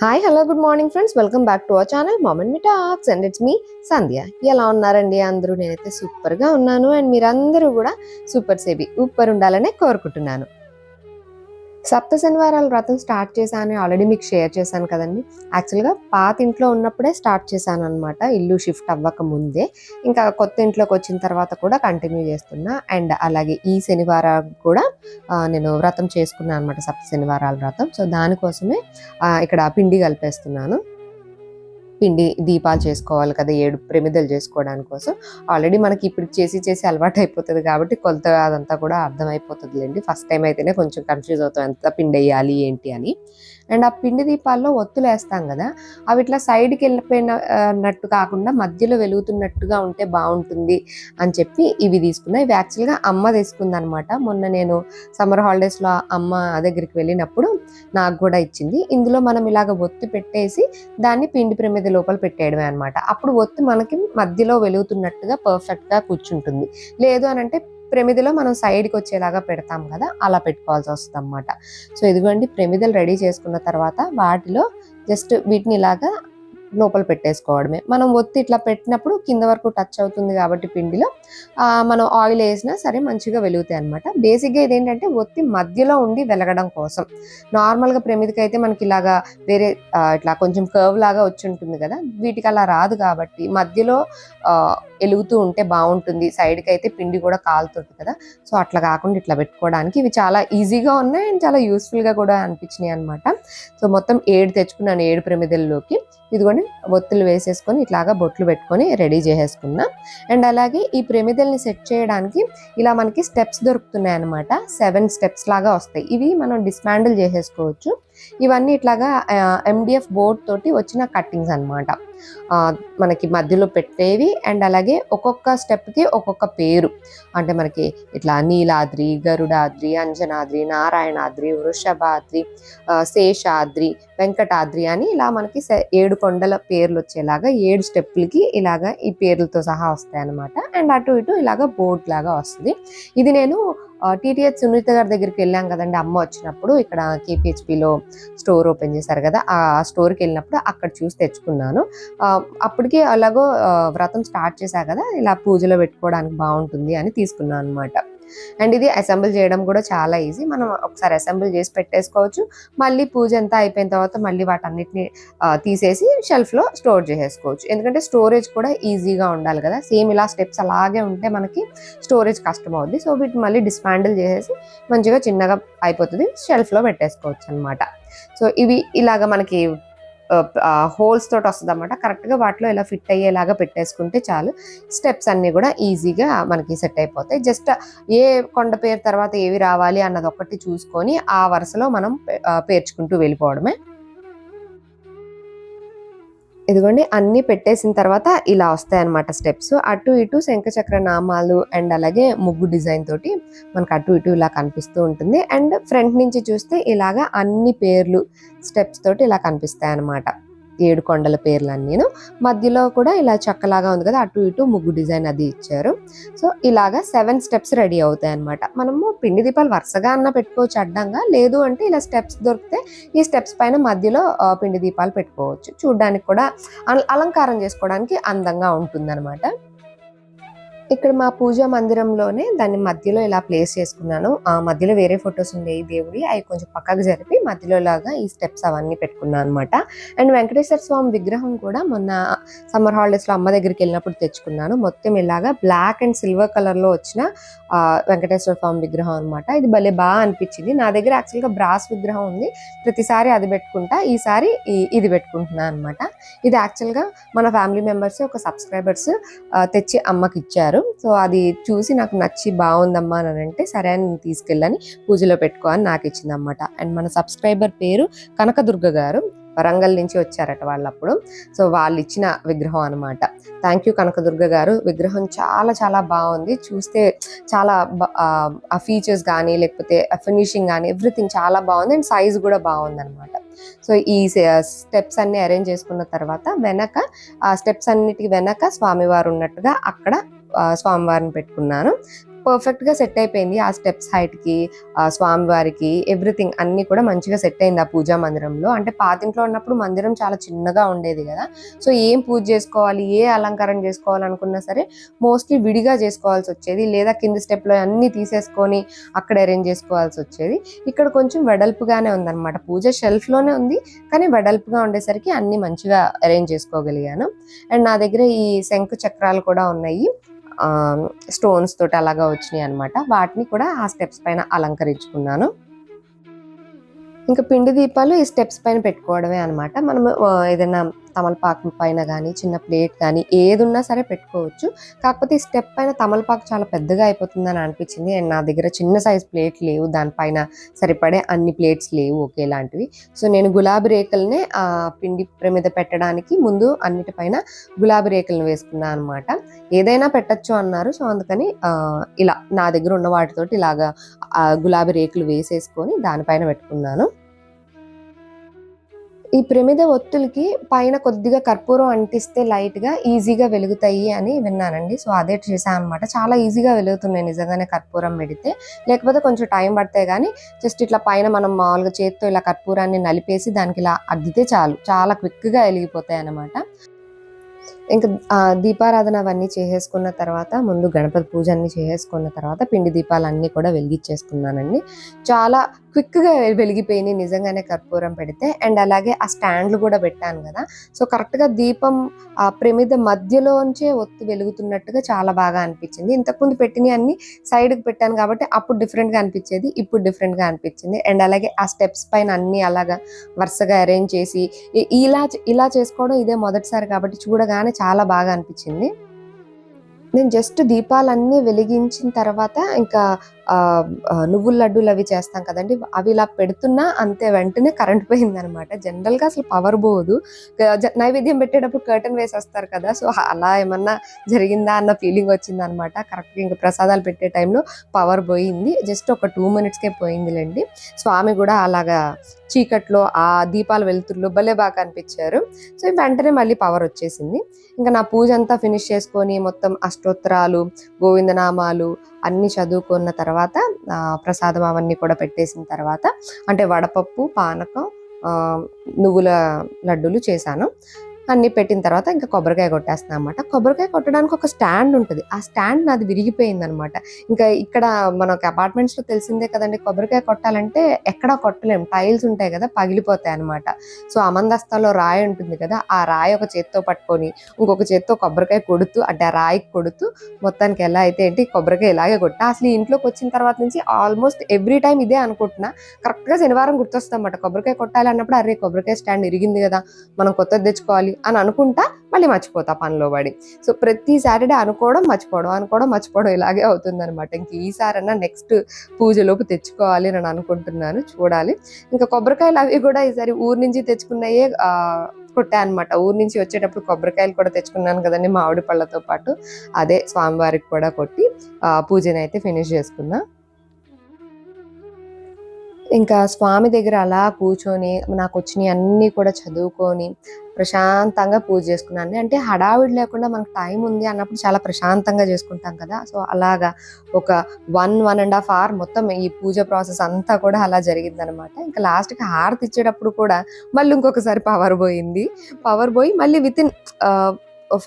Hi hello good morning friends, welcome back to our channel mom and me talks and it's me Sandhya. ఎలా ఉన్నారండి అందరూ? నేనైతే సూపర్గా ఉన్నాను అండ్ మీరందరూ కూడా సూపర్ ఉండాలనే కోరుకుంటున్నాను. సప్త శనివారాల వ్రతం స్టార్ట్ చేశాను, ఆల్రెడీ మీకు షేర్ చేశాను కదండి. యాక్చువల్గా పాత ఇంట్లో ఉన్నప్పుడే స్టార్ట్ చేశాను అనమాట, ఇల్లు షిఫ్ట్ అవ్వక ముందే. ఇంకా కొత్త ఇంట్లోకి వచ్చిన తర్వాత కూడా కంటిన్యూ చేస్తున్నా. అండ్ అలాగే ఈ శనివారం కూడా నేను వ్రతం చేసుకున్నాను అనమాట, సప్త శనివారాల వ్రతం. సో దానికోసమే ఇక్కడ పిండి కలిపేస్తున్నాను. పిండి దీపాలు చేసుకోవాలి కదా, 7 ప్రమిదలు చేసుకోవడానికి కోసం. ఆల్రెడీ మనకి ఇప్పుడు చేసి అలవాటు అయిపోతుంది కాబట్టి కొలత అదంతా కూడా అర్థమైపోతుందిలేండి. ఫస్ట్ టైం అయితేనే కొంచెం కన్ఫ్యూజ్ అవుతాం ఎంత పిండి వేయాలి ఏంటి అని. అండ్ ఆ పిండి దీపాల్లో ఒత్తులు వేస్తాం కదా, అవి ఇట్లా సైడ్కి వెళ్ళిపోయినట్టు కాకుండా మధ్యలో వెలుగుతున్నట్టుగా ఉంటే బాగుంటుంది అని చెప్పి ఇవి తీసుకున్నా. ఇవి యాక్చువల్గా అమ్మ తీసుకుంది అనమాట. మొన్న నేను సమ్మర్ హాలిడేస్లో అమ్మ దగ్గరికి వెళ్ళినప్పుడు నాకు కూడా ఇచ్చింది. ఇందులో మనం ఇలాగ ఒత్తి పెట్టేసి దాన్ని పిండి ప్రమిద లోపల పెట్టేయడమే అనమాట. అప్పుడు ఒత్తి మనకి మధ్యలో వెలుగుతున్నట్టుగా పర్ఫెక్ట్గా కూర్చుంటుంది. లేదు అని అంటే ప్రమిదలో మనం సైడ్కి వచ్చేలాగా పెడతాం కదా, అలా పెట్టుకోవాల్సి వస్తుంది అన్నమాట. సో ఇదిగోండి, ప్రమిదలు రెడీ చేసుకున్న తర్వాత వాటిలో జస్ట్ వీటిని ఇలాగా లోపల పెట్టేసుకోవడమే. మనం ఒత్తి ఇట్లా పెట్టినప్పుడు కింద వరకు టచ్ అవుతుంది కాబట్టి పిండిలో మనం ఆయిల్ వేసినా సరే మంచిగా వెలుగుతాయి అనమాట. బేసిక్గా ఇదేంటంటే ఒత్తి మధ్యలో ఉండి వెలగడం కోసం. నార్మల్గా ప్రమిదకి అయితే మనకి ఇలాగా వేరే ఇట్లా కొంచెం కర్వ్ లాగా వచ్చి ఉంటుంది కదా, వీటికి అలా రాదు కాబట్టి మధ్యలో వెలుగుతూ ఉంటే బాగుంటుంది. సైడ్కి అయితే పిండి కూడా కాలుతుంది కదా, సో అట్లా కాకుండా ఇట్లా పెట్టుకోవడానికి ఇవి చాలా ఈజీగా ఉన్నాయి అండ్ చాలా యూస్ఫుల్గా కూడా అనిపించినాయి అనమాట. సో మొత్తం 7 తెచ్చుకున్నాను, 7 ప్రమిదల్లోకి. ఇదిగోండి ఒత్తులు వేసేసుకొని ఇట్లాగా బొట్లు పెట్టుకొని రెడీ చేసేసుకున్నా. అండ్ అలాగే ఈ ప్రమిదల్ని సెట్ చేయడానికి ఇలా మనకి స్టెప్స్ దొరుకుతున్నాయి అనమాట. 7 స్టెప్స్ లాగా వస్తాయి. ఇవి మనం డిస్మాండిల్ చేసేసుకోవచ్చు. ఇవన్నీ ఇట్లాగా MDF బోర్డ్ తోటి వచ్చిన కట్టింగ్స్ అనమాట, మనకి మధ్యలో పెట్టేవి. అండ్ అలాగే ఒక్కొక్క స్టెప్కి ఒక్కొక్క పేరు, అంటే మనకి ఇట్లా నీలాద్రి, గరుడాద్రి, అంజనాద్రి, నారాయణాద్రి, వృషభాద్రి, శేషాద్రి, వెంకటాద్రి అని ఇలా మనకి 7 కొండల పేర్లు వచ్చేలాగా 7 స్టెప్పులకి ఇలాగా ఈ పేర్లతో సహా వస్తాయి అనమాట. అండ్ అటు ఇటు ఇలాగా బోర్డ్ లాగా వస్తుంది. ఇది నేను TTH సునీత గారి దగ్గరికి వెళ్ళాం కదండి, అమ్మ వచ్చినప్పుడు. ఇక్కడ KPHPలో స్టోర్ ఓపెన్ చేశారు కదా, ఆ స్టోర్కి వెళ్ళినప్పుడు అక్కడ చూసి తెచ్చుకున్నాను. అప్పటికి అలాగో వ్రతం స్టార్ట్ చేశా కదా, ఇలా పూజలో పెట్టుకోవడానికి బాగుంటుంది అని తీసుకున్నాను అనమాట. అండ్ ఇది అసెంబుల్ చేయడం కూడా చాలా ఈజీ. మనం ఒకసారి అసెంబుల్ చేసి పెట్టేసుకోవచ్చు. మళ్ళీ పూజ అంతా అయిపోయిన తర్వాత మళ్ళీ వాటన్నిటిని తీసేసి షెల్ఫ్లో స్టోర్ చేసేసుకోవచ్చు. ఎందుకంటే స్టోరేజ్ కూడా ఈజీగా ఉండాలి కదా, సేమ్ ఇలా స్టెప్స్ అలాగే ఉంటే మనకి స్టోరేజ్ కష్టం అవుద్ది. సో వీటిని మళ్ళీ డిస్మాండిల్ చేసేసి మంచిగా చిన్నగా అయిపోతుంది, షెల్ఫ్లో పెట్టేసుకోవచ్చు అనమాట. సో ఇవి ఇలాగ మనకి హోల్స్ తోటి వస్తుంది అనమాట. కరెక్ట్గా వాటిలో ఇలా ఫిట్ అయ్యేలాగా పెట్టేసుకుంటే చాలు. స్టెప్స్ అన్నీ కూడా ఈజీగా మనకి సెట్ అయిపోతాయి. జస్ట్ ఏ కొండ పేరు తర్వాత ఏవి రావాలి అన్నది ఒకటి చూసుకొని ఆ వరుసలో మనం పేర్చుకుంటూ వెళ్ళిపోవడమే. ఇదిగోండి, అన్నీ పెట్టేసిన తర్వాత ఇలా వస్తాయన్నమాట స్టెప్స్. అటు ఇటు శంఖచక్ర నామాలు అండ్ అలాగే ముగ్గు డిజైన్ తోటి మనకు అటు ఇటు ఇలా కనిపిస్తూ ఉంటుంది. అండ్ ఫ్రంట్ నుంచి చూస్తే ఇలాగా అన్ని పేర్లు స్టెప్స్ తోటి ఇలా కనిపిస్తాయి అన్నమాట, 7 కొండల పేర్లన్నీను. మధ్యలో కూడా ఇలా చెక్కలాగా ఉంది కదా, అటు ఇటు ముగ్గు డిజైన్ అది ఇచ్చారు. సో ఇలాగా 7 స్టెప్స్ రెడీ అవుతాయి అనమాట. మనము పిండి దీపాలు వరుసగా అన్న పెట్టుకోవచ్చు అడ్డంగా, లేదు అంటే ఇలా స్టెప్స్ దొరికితే ఈ స్టెప్స్ పైన మధ్యలో పిండి దీపాలు పెట్టుకోవచ్చు. చూడ్డానికి కూడా అలంకారం చేసుకోవడానికి అందంగా ఉంటుందన్నమాట. ఇక్కడ మా పూజా మందిరంలోనే దాన్ని మధ్యలో ఇలా ప్లేస్ చేసుకున్నాను. మధ్యలో వేరే ఫొటోస్ ఉండేవి దేవుడి, అవి కొంచెం పక్కకు జరిపి మధ్యలో లాగా ఈ స్టెప్స్ అవన్నీ పెట్టుకున్నాను అనమాట. అండ్ వెంకటేశ్వర స్వామి విగ్రహం కూడా మొన్న సమ్మర్ హాలిడేస్లో అమ్మ దగ్గరికి వెళ్ళినప్పుడు తెచ్చుకున్నాను. మొత్తం ఇలాగా బ్లాక్ అండ్ సిల్వర్ కలర్లో వచ్చిన వెంకటేశ్వర స్వామి విగ్రహం అనమాట. ఇది భలే బాగా అనిపించింది. నా దగ్గర యాక్చువల్గా బ్రాస్ విగ్రహం ఉంది, ప్రతిసారి అది పెట్టుకుంటా. ఈసారి ఇది పెట్టుకుంటున్నాను అనమాట. ఇది యాక్చువల్గా మన ఫ్యామిలీ మెంబర్స్, ఒక సబ్స్క్రైబర్స్ తెచ్చి అమ్మకి ఇచ్చారు. సో అది చూసి నాకు నచ్చి బాగుందమ్మా అని అంటే సరే అని నేను తీసుకెళ్ళని పూజలో పెట్టుకో అని నాకు ఇచ్చింది అన్నమాట. అండ్ మన సబ్స్క్రైబర్ పేరు కనకదుర్గ గారు, వరంగల్ నుంచి వచ్చారట వాళ్ళప్పుడు. సో వాళ్ళు ఇచ్చిన విగ్రహం అనమాట. థ్యాంక్ యూ కనకదుర్గ గారు. విగ్రహం చాలా చాలా బాగుంది, చూస్తే చాలా ఆ ఫీచర్స్ కానీ లేకపోతే ఫినిషింగ్ కానీ ఎవ్రీథింగ్ చాలా బాగుంది. అండ్ సైజ్ కూడా బాగుంది అనమాట. సో ఈ స్టెప్స్ అన్ని అరేంజ్ చేసుకున్న తర్వాత వెనక ఆ స్టెప్స్ అన్నిటికి వెనక స్వామివారు ఉన్నట్టుగా అక్కడ స్వామివారిని పెట్టుకున్నాను. పర్ఫెక్ట్గా సెట్ అయిపోయింది. ఆ స్టెప్స్ హైట్కి, స్వామివారికి ఎవ్రీథింగ్ అన్నీ కూడా మంచిగా సెట్ అయింది ఆ పూజా మందిరంలో. అంటే పాతింట్లో ఉన్నప్పుడు మందిరం చాలా చిన్నగా ఉండేది కదా, సో ఏం పూజ చేసుకోవాలి, ఏ అలంకారం చేసుకోవాలనుకున్నా సరే మోస్ట్లీ విడిగా చేసుకోవాల్సి వచ్చేది, లేదా కింది స్టెప్లో అన్నీ తీసేసుకొని అక్కడ అరేంజ్ చేసుకోవాల్సి వచ్చేది. ఇక్కడ కొంచెం వెడల్పుగానే ఉందన్నమాట. పూజ షెల్ఫ్లోనే ఉంది కానీ వెడల్పుగా ఉండేసరికి అన్నీ మంచిగా అరేంజ్ చేసుకోగలిగాను. అండ్ నా దగ్గర ఈ శంకు చక్రాలు కూడా ఉన్నాయి, స్టోన్స్ తోటి అలాగా వచ్చినాయి అనమాట. వాటిని కూడా ఆ స్టెప్స్ పైన అలంకరించుకున్నాను. ఇంకా పిండి దీపాలు ఈ స్టెప్స్ పైన పెట్టుకోవడమే అనమాట. మనము ఏదైనా తమలపాకు పైన కానీ, చిన్న ప్లేట్ కానీ ఏది ఉన్నా సరే పెట్టుకోవచ్చు. కాకపోతే ఈ స్టెప్ పైన తమలపాకు చాలా పెద్దగా అయిపోతుందని అనిపించింది. అండ్ నా దగ్గర చిన్న సైజ్ ప్లేట్ లేవు, దానిపైన సరిపడే అన్ని ప్లేట్స్ లేవు ఒకేలాంటివి. సో నేను గులాబీ రేకులనే పిండి ప్రమిద పెట్టడానికి ముందు అన్నిటిపైన గులాబీ రేకులను వేసుకున్నాను అనమాట. ఏదైనా పెట్టచ్చు అన్నారు, సో అందుకని ఇలా నా దగ్గర ఉన్న వాటితోటి ఇలాగా గులాబీ రేకులు వేసేసుకొని దానిపైన పెట్టుకున్నాను. ఈ ప్రమిద ఒత్తులకి పైన కొద్దిగా కర్పూరం అంటిస్తే లైట్గా ఈజీగా వెలుగుతాయి అని విన్నానండి. సో అదే చేశాను అనమాట. చాలా ఈజీగా వెలుగుతున్నాయి నిజంగానే కర్పూరం పెడితే. లేకపోతే కొంచెం టైం పడితే కానీ జస్ట్ ఇట్లా పైన మనం మామూలుగా చేత్తో ఇలా కర్పూరాన్ని నలిపేసి దానికి ఇలా అద్దితే చాలు, చాలా క్విక్గా వెలిగిపోతాయి అన్నమాట. ఇంకా దీపారాధన అవన్నీ చేసేసుకున్న తర్వాత, ముందు గణపతి పూజ అన్ని చేసేసుకున్న తర్వాత పిండి దీపాలన్నీ కూడా వెలిగించేసుకున్నానండి. చాలా క్విక్గా వెలిగిపోయినాయి నిజంగానే కర్పూరం పెడితే. అండ్ అలాగే ఆ స్టాండ్లు కూడా పెట్టాను కదా, సో కరెక్ట్గా దీపం ఆ ప్రమిద మధ్యలోంచే ఒత్తి వెలుగుతున్నట్టుగా చాలా బాగా అనిపించింది. ఇంతకుముందు పెట్టినవి అన్ని సైడ్కి పెట్టాను కాబట్టి అప్పుడు డిఫరెంట్గా అనిపించేది, ఇప్పుడు డిఫరెంట్గా అనిపించింది. అండ్ అలాగే ఆ స్టెప్స్ పైన అన్ని అలాగా వరుసగా అరేంజ్ చేసి ఇలా చేసుకోవడం ఇదే మొదటిసారి కాబట్టి చూడగానే చాలా బాగా అనిపించింది. నేను జస్ట్ దీపాలన్నీ వెలిగించిన తర్వాత ఇంకా నువ్వుల లడ్డూలు అవి చేస్తాం కదండి, అవి ఇలా పెడుతున్నా అంతే వెంటనే కరెంట్ పోయిందనమాట. జనరల్గా అసలు పవర్ పోదు, నైవేద్యం పెట్టేటప్పుడు కర్టన్ వేసేస్తారు కదా, సో అలా ఏమన్నా జరిగిందా అన్న ఫీలింగ్ వచ్చింది అనమాట. కరెక్ట్గా ఇంకా ప్రసాదాలు పెట్టే టైంలో పవర్ పోయింది, జస్ట్ ఒక 2 minutesకే పోయిందిలేండి. స్వామి కూడా అలాగా చీకట్లో ఆ దీపాల వెలుతురులో భలే బాగా అనిపించారు. సో వెంటనే మళ్ళీ పవర్ వచ్చేసింది. ఇంకా నా పూజ అంతా ఫినిష్ చేసుకొని మొత్తం అష్టోత్తరాలు, గోవిందనామాలు అన్నీ చదువుకున్న తర్వాత ప్రసాదం అవన్నీ కూడా పెట్టేసిన తర్వాత, అంటే వడపప్పు, పానకం, నువ్వుల లడ్డూలు చేశాను. అన్నీ పెట్టిన తర్వాత ఇంకా కొబ్బరికాయ కొట్టేస్తాను అనమాట. కొబ్బరికాయ కొట్టడానికి ఒక స్టాండ్ ఉంటుంది, ఆ స్టాండ్ నాది విరిగిపోయింది అనమాట. ఇంకా ఇక్కడ మనకు అపార్ట్మెంట్స్లో తెలిసిందే కదండి, కొబ్బరికాయ కొట్టాలంటే ఎక్కడా కొట్టలేము, టైల్స్ ఉంటాయి కదా, పగిలిపోతాయి అనమాట. సో అమందస్తాలో రాయి ఉంటుంది కదా, ఆ రాయి ఒక చేత్తో పట్టుకొని ఇంకొక చేత్తో కొబ్బరికాయ కొడుతూ, అంటే ఆ రాయికి కొడుతూ మొత్తానికి ఎలా అయితే ఏంటి కొబ్బరికాయ ఇలాగే కొట్టా. అసలు ఇంట్లోకి వచ్చిన తర్వాత నుంచి ఆల్మోస్ట్ ఎవ్రీ టైం ఇదే అనుకుంటున్నా. కరెక్ట్గా శనివారం గుర్తొస్తాం అన్నమాట, కొబ్బరికాయ కొట్టాలి అన్నప్పుడు అరే కొబ్బరికాయ స్టాండ్ ఇరిగింది కదా, మనం కొత్తది తెచ్చుకోవాలి అని అనుకుంటా మళ్ళీ మర్చిపోతా పనిలో పడి. సో ప్రతి సాటర్డే అనుకోవడం మర్చిపోవడం ఇలాగే అవుతుంది అనమాట. ఇంక ఈసారన్నా నెక్స్ట్ పూజలోపు తెచ్చుకోవాలి అని అనుకుంటున్నాను, చూడాలి. ఇంకా కొబ్బరికాయలు అవి కూడా ఈసారి ఊరు నుంచి తెచ్చుకున్నాయే కొట్టా అనమాట. ఊరు నుంచి వచ్చేటప్పుడు కొబ్బరికాయలు కూడా తెచ్చుకున్నాను కదండి మామిడి పళ్ళతో పాటు, అదే స్వామివారికి కూడా కొట్టి పూజని అయితే ఫినిష్ చేసుకున్నా. ఇంకా స్వామి దగ్గర అలా కూర్చొని నాకు వచ్చినవి అన్నీ కూడా చదువుకొని ప్రశాంతంగా పూజ చేసుకున్నాను. అంటే హడావిడి లేకుండా మనకు టైం ఉంది అన్నప్పుడు చాలా ప్రశాంతంగా చేసుకుంటాం కదా, సో అలాగా ఒక 1.5 hour మొత్తం ఈ పూజ ప్రాసెస్ అంతా కూడా అలా జరిగిందనమాట. ఇంకా లాస్ట్కి హారతి ఇచ్చేటప్పుడు కూడా మళ్ళీ ఇంకొకసారి పవర్ పోయి మళ్ళీ వితిన్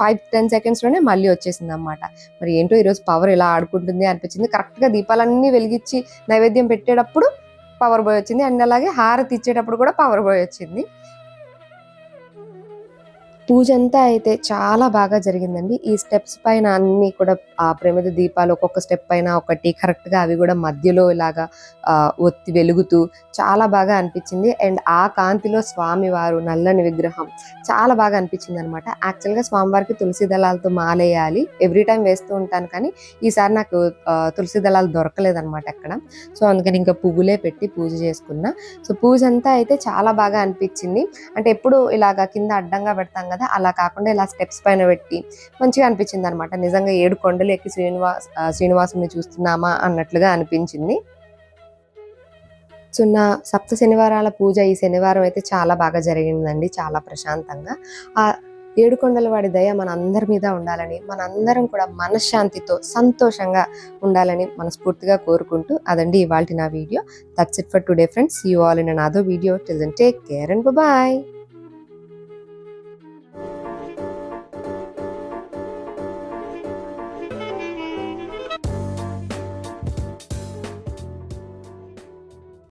5-10 secondsలోనే మళ్ళీ వచ్చేసింది అనమాట. మరి ఏంటో ఈరోజు పవర్ ఇలా ఆడుకుంటుంది అనిపించింది. కరెక్ట్గా దీపాలన్నీ వెలిగించి నైవేద్యం పెట్టేటప్పుడు పవర్ బాయ్ వచ్చింది, అండ్ అలాగే హారతి ఇచ్చేటప్పుడు కూడా పవర్ బాయ్ వచ్చింది. పూజ అంతా అయితే చాలా బాగా జరిగిందండి. ఈ స్టెప్స్ పైన అన్ని కూడా ఆ ప్రమిద దీపాలు ఒక్కొక్క స్టెప్ పైన ఒకటి కరెక్ట్గా అవి కూడా మధ్యలో ఇలాగా ఒత్తి వెలుగుతూ చాలా బాగా అనిపించింది. అండ్ ఆ కాంతిలో స్వామివారు నల్లని విగ్రహం చాలా బాగా అనిపించింది అనమాట. యాక్చువల్గా స్వామివారికి తులసి దళాలతో మాలేయాలి, ఎవ్రీ టైం వేస్తూ ఉంటాను కానీ ఈసారి నాకు తులసి దళాలు దొరకలేదనమాట ఎక్కడ, సో అందుకని ఇంకా పువ్వులే పెట్టి పూజ చేసుకున్నా. సో పూజ అంతా అయితే చాలా బాగా అనిపించింది. అంటే ఎప్పుడు ఇలాగా కింద అడ్డంగా పెడతాం కదా, అలా కాకుండా ఇలా స్టెప్స్ పైన పెట్టి మంచిగా అనిపించింది అనమాట. నిజంగా 7 కొండలు ఎక్కి శ్రీనివాసుని చూస్తున్నామా అన్నట్లుగా అనిపించింది. సో నా సప్త శనివారాల పూజ ఈ శనివారం అయితే చాలా బాగా జరిగిందండి, చాలా ప్రశాంతంగా. ఏడుకొండల వాడి దయ మన అందరి మీద ఉండాలని, మనందరం కూడా మనశ్శాంతితో సంతోషంగా ఉండాలని మనస్ఫూర్తిగా కోరుకుంటూ అదండి ఇవాల్టి నా వీడియో. That's it for today friends. See you all in another video. Till then take care and by.